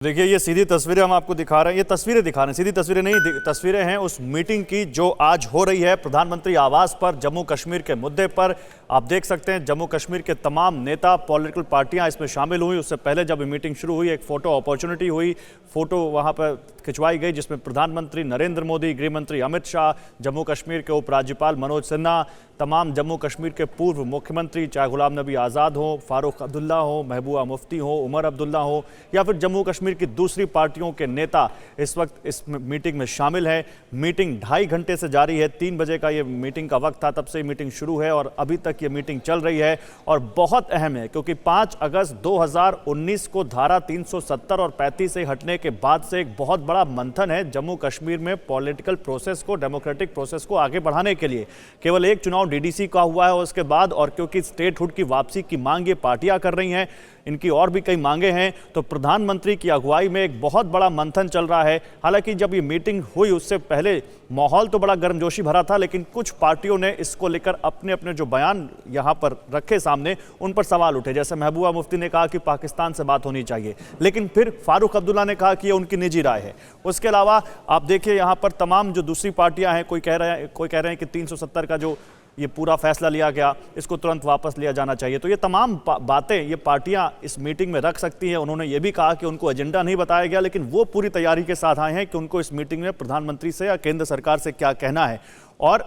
देखिए ये सीधी तस्वीरें हम आपको दिखा रहे हैं, ये तस्वीरें दिखा रहे हैं, सीधी तस्वीरें नहीं, तस्वीरें हैं उस मीटिंग की जो आज हो रही है प्रधानमंत्री आवास पर जम्मू कश्मीर के मुद्दे पर। आप देख सकते हैं जम्मू कश्मीर के तमाम नेता, पॉलिटिकल पार्टियां इसमें शामिल हुई। उससे पहले जब मीटिंग शुरू हुई एक फ़ोटो अपॉर्चुनिटी हुई, फ़ोटो वहां पर खिंचवाई गई जिसमें प्रधानमंत्री नरेंद्र मोदी, गृह मंत्री अमित शाह, जम्मू कश्मीर के उपराज्यपाल मनोज सिन्हा, तमाम जम्मू कश्मीर के पूर्व मुख्यमंत्री चाहे गुलाम नबी आज़ाद हो, फारूक अब्दुल्ला हो, महबूबा मुफ्ती हो, उमर अब्दुल्ला हो या फिर जम्मू कश्मीर की दूसरी पार्टियों के नेता इस वक्त इस मीटिंग में शामिल हैं। मीटिंग 2.5 घंटे से जारी है, 3 बजे का ये मीटिंग का वक्त था, तब से मीटिंग शुरू है और अभी तक ये मीटिंग चल रही है और बहुत अहम है क्योंकि 5 अगस्त 2019 को धारा 370 और 35 से हटने के बाद से एक बहुत बड़ा मंथन है जम्मू कश्मीर में पॉलिटिकल प्रोसेस को, डेमोक्रेटिक प्रोसेस को आगे बढ़ाने के लिए। केवल एक चुनाव डीडीसी का हुआ है उसके बाद, और क्योंकि स्टेटहुड की वापसी की मांग ये पार्टियां कर रही हैं, इनकी और भी कई मांगे हैं, तो प्रधानमंत्री की अगुवाई में एक बहुत बड़ा मंथन चल रहा है। हालांकि जब ये मीटिंग हुई उससे पहले माहौल तो बड़ा गर्मजोशी भरा था, लेकिन कुछ पार्टियों ने इसको लेकर अपने अपने जो बयान यहां पर रखे सामने, उन पर सवाल उठे। जैसे महबूबा मुफ्ती ने कहा कि पाकिस्तान से बात होनी चाहिए, लेकिन फिर फारूक अब्दुल्ला ने कहा कि ये उनकी निजी राय है। उसके अलावा आप देखिए यहाँ पर तमाम जो दूसरी पार्टियां हैं, कोई कह रहे हैं कि 370 का जो ये पूरा फैसला लिया गया इसको तुरंत वापस लिया जाना चाहिए। तो ये तमाम बातें ये पार्टियां इस मीटिंग में रख सकती हैं। उन्होंने ये भी कहा कि उनको एजेंडा नहीं बताया गया, लेकिन वो पूरी तैयारी के साथ आए हैं कि उनको इस मीटिंग में प्रधानमंत्री से या केंद्र सरकार से क्या कहना है। और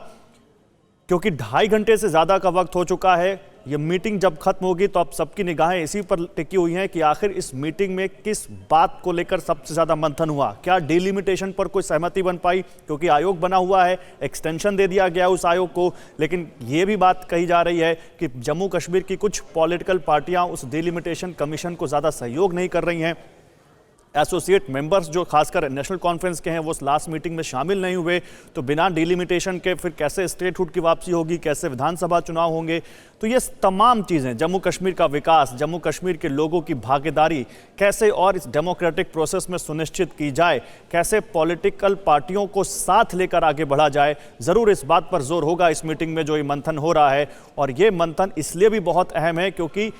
क्योंकि 2.5 घंटे से ज़्यादा का वक्त हो चुका है, ये मीटिंग जब खत्म होगी तो अब सबकी निगाहें इसी पर टिकी हुई हैं कि आखिर इस मीटिंग में किस बात को लेकर सबसे ज़्यादा मंथन हुआ। क्या डिलिमिटेशन पर कोई सहमति बन पाई, क्योंकि आयोग बना हुआ है, एक्सटेंशन दे दिया गया उस आयोग को, लेकिन ये भी बात कही जा रही है कि जम्मू कश्मीर की कुछ पॉलिटिकल पार्टियां उस डिलिमिटेशन कमीशन को ज़्यादा सहयोग नहीं कर रही हैं। एसोसिएट मेंबर्स जो खासकर नेशनल कॉन्फ्रेंस के हैं वो उस लास्ट मीटिंग में शामिल नहीं हुए, तो बिना डिलिमिटेशन के फिर कैसे स्टेटहुड की वापसी होगी, कैसे विधानसभा चुनाव होंगे। तो ये तमाम चीज़ें, जम्मू कश्मीर का विकास, जम्मू कश्मीर के लोगों की भागीदारी कैसे और इस डेमोक्रेटिक प्रोसेस में सुनिश्चित की जाए, कैसे पॉलिटिकल पार्टियों को साथ लेकर आगे बढ़ा जाए, ज़रूर इस बात पर जोर होगा इस मीटिंग में जो ये मंथन हो रहा है। और ये मंथन इसलिए भी बहुत अहम है क्योंकि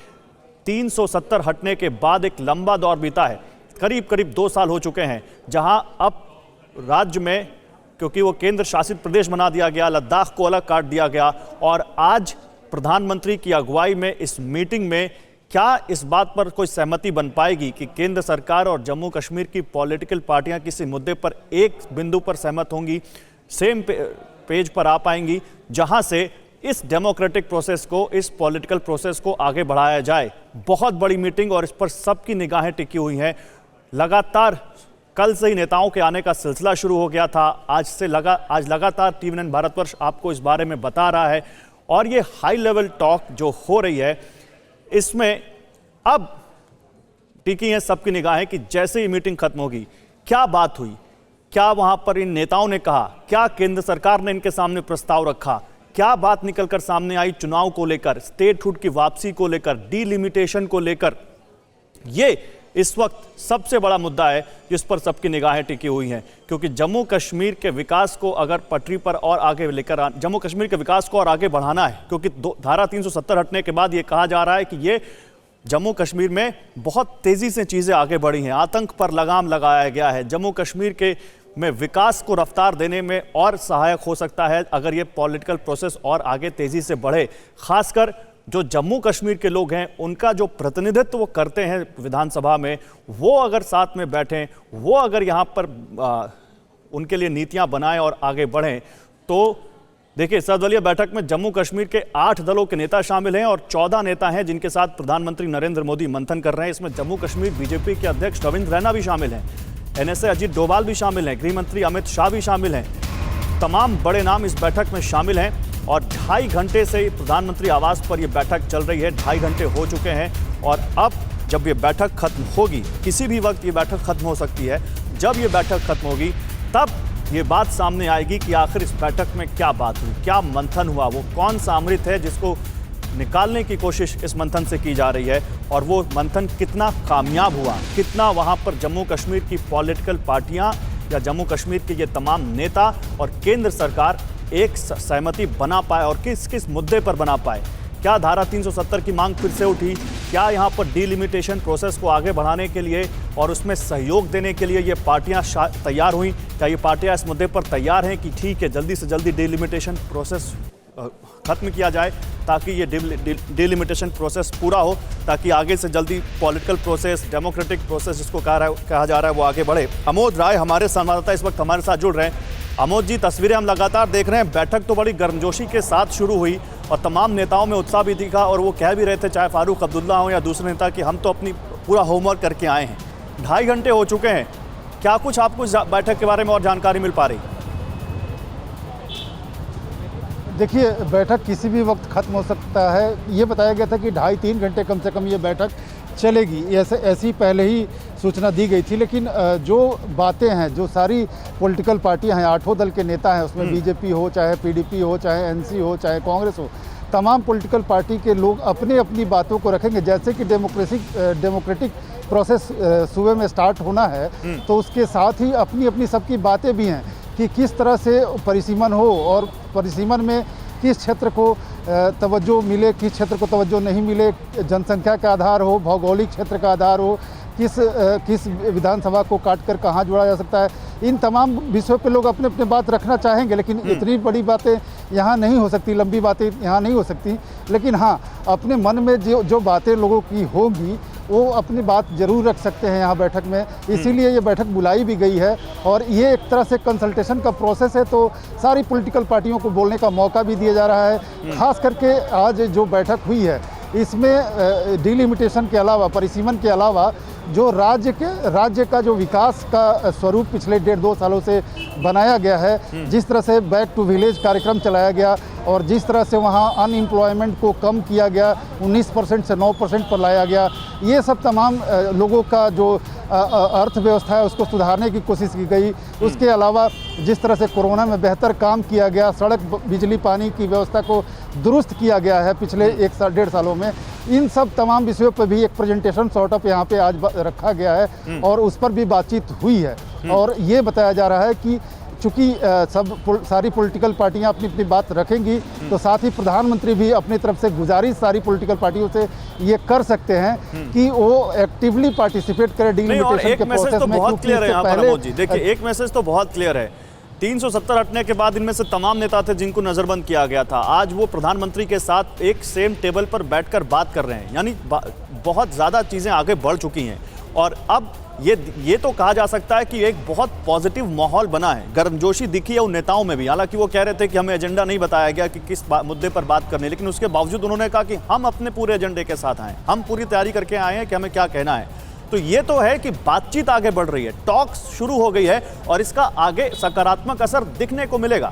370 हटने के बाद एक लंबा दौर बीता है, करीब 2 साल हो चुके हैं, जहां अब राज्य में, क्योंकि वो केंद्र शासित प्रदेश बना दिया गया, लद्दाख को अलग काट दिया गया, और आज प्रधानमंत्री की अगुवाई में इस मीटिंग में क्या इस बात पर कोई सहमति बन पाएगी कि केंद्र सरकार और जम्मू कश्मीर की पॉलिटिकल पार्टियां किसी मुद्दे पर एक बिंदु पर सहमत होंगी, सेम पेज पर आ पाएंगी, जहां से इस डेमोक्रेटिक प्रोसेस को, इस पॉलिटिकल प्रोसेस को आगे बढ़ाया जाए। बहुत बड़ी मीटिंग और इस पर सबकी निगाहें टिकी हुई हैं। लगातार कल से ही नेताओं के आने का सिलसिला शुरू हो गया था। आज लगातार टीवी9 भारतवर्ष आपको इस बारे में बता रहा है, और ये हाई लेवल टॉक जो हो रही है इसमें अब टिकी हैं सबकी निगाहें कि जैसे ही मीटिंग खत्म होगी क्या बात हुई, क्या वहां पर इन नेताओं ने कहा, क्या केंद्र सरकार ने इनके सामने प्रस्ताव रखा, क्या बात निकलकर सामने आई चुनाव को लेकर, स्टेटहुड की वापसी को लेकर, डिलिमिटेशन को लेकर। ये इस वक्त सबसे बड़ा मुद्दा है जिस पर सबकी निगाहें टिकी हुई हैं, क्योंकि जम्मू कश्मीर के विकास को अगर पटरी पर और आगे लेकर जम्मू कश्मीर के विकास को और आगे बढ़ाना है, क्योंकि धारा 370 हटने के बाद ये कहा जा रहा है कि ये जम्मू कश्मीर में बहुत तेजी से चीज़ें आगे बढ़ी हैं, आतंक पर लगाम लगाया गया है, जम्मू कश्मीर के में विकास को रफ्तार देने में और सहायक हो सकता है अगर ये पॉलिटिकल प्रोसेस और आगे तेजी से बढ़े। खासकर जो जम्मू कश्मीर के लोग हैं उनका जो प्रतिनिधित्व वो करते हैं विधानसभा में, वो अगर साथ में बैठें, वो अगर यहाँ पर उनके लिए नीतियाँ बनाएं और आगे बढ़ें, तो देखिए सर्वदलीय बैठक में जम्मू कश्मीर के 8 दलों के नेता शामिल हैं और 14 नेता हैं जिनके साथ प्रधानमंत्री नरेंद्र मोदी मंथन कर रहे हैं। इसमें जम्मू कश्मीर बीजेपी के अध्यक्ष रविंद्र रैना भी शामिल हैं, एनएसए अजीत डोभाल भी शामिल हैं, गृह मंत्री अमित शाह भी शामिल हैं। तमाम बड़े नाम इस बैठक में शामिल हैं और 2.5 घंटे से प्रधानमंत्री आवास पर यह बैठक चल रही है। 2.5 घंटे हो चुके हैं और अब जब ये बैठक खत्म होगी, किसी भी वक्त ये बैठक खत्म हो सकती है, जब ये बैठक खत्म होगी तब ये बात सामने आएगी कि आखिर इस बैठक में क्या बात हुई, क्या मंथन हुआ, वो कौन सा अमृत है जिसको निकालने की कोशिश इस मंथन से की जा रही है, और वो मंथन कितना कामयाब हुआ, कितना वहाँ पर जम्मू कश्मीर की पॉलिटिकल पार्टियाँ या जम्मू कश्मीर के ये तमाम नेता और केंद्र सरकार एक सहमति बना पाए और किस किस मुद्दे पर बना पाए। क्या धारा 370 की मांग फिर से उठी? क्या यहाँ पर डिलिमिटेशन प्रोसेस को आगे बढ़ाने के लिए और उसमें सहयोग देने के लिए ये पार्टियां तैयार हुई? क्या ये पार्टियां इस मुद्दे पर तैयार हैं कि ठीक है, जल्दी से जल्दी डिलिमिटेशन प्रोसेस खत्म किया जाए, ताकि ये डिलिमिटेशन प्रोसेस पूरा हो, ताकि आगे से जल्दी पॉलिटिकल प्रोसेस, डेमोक्रेटिक प्रोसेस जिसको कहा जा रहा है वो आगे बढ़े? अमोद राय हमारे संवाददाता इस वक्त हमारे साथ जुड़ रहे हैं। अमोद जी, तस्वीरें हम लगातार देख रहे हैं। बैठक तो बड़ी गर्मजोशी के साथ शुरू हुई और तमाम नेताओं में उत्साह भी दिखा और वो कह भी रहे थे, चाहे फारूक अब्दुल्ला हो या दूसरे नेता, कि हम तो अपनी पूरा होमवर्क करके आए हैं। 2.5 घंटे हो चुके हैं, क्या कुछ आपको इस बैठक के बारे में और जानकारी मिल पा रही? देखिए, बैठक किसी भी वक्त ख़त्म हो सकता है। ये बताया गया था कि 2.5-3 घंटे कम से कम ये बैठक चलेगी, ऐसी पहले ही सूचना दी गई थी। लेकिन जो बातें हैं, जो सारी पॉलिटिकल पार्टियां हैं, 8 दल के नेता हैं, उसमें बीजेपी हो, चाहे पीडीपी हो, चाहे एनसी हो, चाहे कांग्रेस हो, तमाम पॉलिटिकल पार्टी के लोग अपनी अपनी बातों को रखेंगे। जैसे कि डेमोक्रेटिक प्रोसेस सूबे में स्टार्ट होना है, तो उसके साथ ही अपनी अपनी सबकी बातें भी हैं कि किस तरह से परिसीमन हो और परिसीमन में किस क्षेत्र को तवज्जो मिले, किस क्षेत्र को तवज्जो नहीं मिले, जनसंख्या का आधार हो, भौगोलिक क्षेत्र का आधार हो, किस विधानसभा को काटकर कहाँ जोड़ा जा सकता है। इन तमाम विषयों पे लोग अपने अपने बात रखना चाहेंगे, लेकिन इतनी बड़ी बातें यहाँ नहीं हो सकती, लंबी बातें यहाँ नहीं हो सकती। लेकिन हाँ, अपने मन में जो बातें लोगों की होंगी वो अपनी बात जरूर रख सकते हैं यहाँ बैठक में। इसीलिए ये बैठक बुलाई भी गई है और ये एक तरह से कंसल्टेशन का प्रोसेस है, तो सारी पॉलिटिकल पार्टियों को बोलने का मौका भी दिया जा रहा है। खास करके आज जो बैठक हुई है, इसमें डिलिमिटेशन के अलावा, परिसीमन के अलावा, जो राज्य का जो विकास का स्वरूप पिछले 1.5-2 सालों से बनाया गया है, जिस तरह से बैक टू विलेज कार्यक्रम चलाया गया और जिस तरह से वहाँ अनएम्प्लॉयमेंट को कम किया गया, 19% से 9% पर लाया गया, ये सब तमाम लोगों का जो अर्थव्यवस्था है उसको सुधारने की कोशिश की गई। उसके अलावा जिस तरह से कोरोना में बेहतर काम किया गया, सड़क, बिजली, पानी की व्यवस्था को दुरुस्त किया गया है पिछले 1-1.5 सालों में, इन सब तमाम विषयों पर भी एक प्रेजेंटेशन सॉर्ट ऑफ यहाँ पे आज रखा गया है और उस पर भी बातचीत हुई है। और ये बताया जा रहा है कि चूँकि सारी पॉलिटिकल पार्टियां अपनी अपनी बात रखेंगी, तो साथ ही प्रधानमंत्री भी अपनी तरफ से गुजारिश सारी पॉलिटिकल पार्टियों से ये कर सकते हैं कि वो एक्टिवली पार्टिसिपेट करें डिलिमिटेशन के प्रोसेस में। बहुत क्लियर है यहाँ पर अमोद जी, देखिए एक मैसेज तो बहुत क्लियर है। 370 हटने के बाद इनमें से तमाम नेता थे जिनको नजरबंद किया गया था, आज वो प्रधानमंत्री के साथ एक सेम टेबल पर बैठकर बात कर रहे हैं, यानी बहुत ज्यादा चीजें आगे बढ़ चुकी हैं। और अब ये तो कहा जा सकता है कि एक बहुत पॉजिटिव माहौल बना है, गर्मजोशी दिखी है उन नेताओं में भी। हालांकि वो कह रहे थे कि हमें एजेंडा नहीं बताया गया कि किस मुद्दे पर बात करनी, लेकिन उसके बावजूद उन्होंने कहा कि हम अपने पूरे एजेंडे के साथ आए, हम पूरी तैयारी करके आए हैं कि हमें क्या कहना है। तो ये तो है कि बातचीत आगे बढ़ रही है, टॉक्स शुरू हो गई है और इसका आगे सकारात्मक असर दिखने को मिलेगा।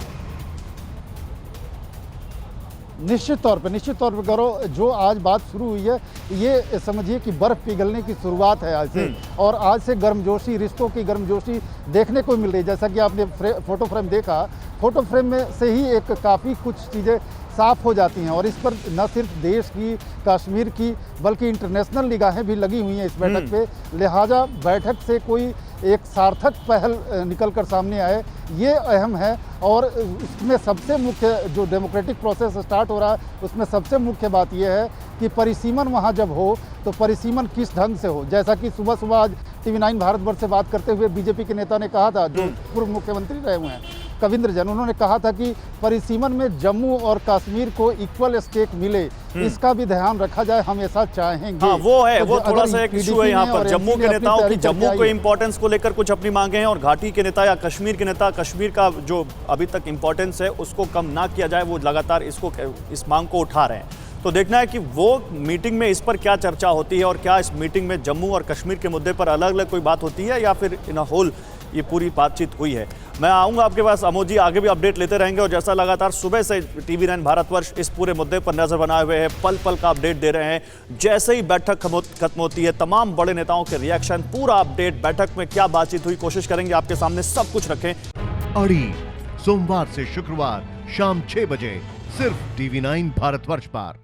निश्चित तौर पे गौरव, जो आज बात शुरू हुई है, ये समझिए कि बर्फ़ पिघलने की शुरुआत है आज से। और आज से गर्मजोशी, रिश्तों की गर्मजोशी देखने को मिल रही है। जैसा कि आपने फोटो फ्रेम देखा, फोटो फ्रेम में से ही एक काफ़ी कुछ चीज़ें साफ हो जाती हैं और इस पर न सिर्फ देश की, कश्मीर की, बल्कि इंटरनेशनल निगाहें भी लगी हुई हैं इस बैठक पे। लिहाजा बैठक से कोई एक सार्थक पहल निकल कर सामने आए, ये अहम है। और उसमें सबसे मुख्य, जो डेमोक्रेटिक प्रोसेस स्टार्ट हो रहा है, उसमें सबसे मुख्य बात यह है कि परिसीमन वहाँ जब हो तो परिसीमन किस ढंग से हो। जैसा कि सुबह आज TV9 भारतवर्ष से बात करते हुए बीजेपी के नेता ने कहा था, जो पूर्व मुख्यमंत्री रहे हुए हैं कविंद्र जैन, उन्होंने कहा था कि परिसीमन में जम्मू और कश्मीर को इक्वल स्टेक मिले, इसका भी ध्यान रखा जाए, हमेशा चाहेंगे। हाँ, वो है, वो थोड़ा सा एक इशू है यहाँ पर। जम्मू के नेताओं की जम्मू के इंपॉर्टेंस को लेकर कुछ अपनी मांगे हैं और घाटी के नेता या कश्मीर के नेता कश्मीर का जो अभी तक इंपॉर्टेंस है उसको कम ना किया जाए, वो लगातार इस मांग को उठा रहे हैं। तो देखना है कि वो मीटिंग में इस पर क्या चर्चा होती है और क्या इस मीटिंग में जम्मू और कश्मीर के मुद्दे पर अलग अलग कोई बात होती है या फिर इन होल ये पूरी बातचीत हुई है। मैं आऊँगा आपके पास अमोद जी, आगे भी अपडेट लेते रहेंगे और जैसा लगातार सुबह से TV9 भारतवर्ष इस पूरे मुद्दे पर नजर बनाए हुए हैं, पल पल का अपडेट दे रहे हैं। जैसे ही बैठक खत्म होती है, तमाम बड़े नेताओं के रिएक्शन, पूरा अपडेट, बैठक में क्या बातचीत हुई, कोशिश करेंगे आपके सामने सब कुछ रखें। अड़ी सोमवार से शुक्रवार शाम 6 बजे सिर्फ TV9 भारतवर्ष पर।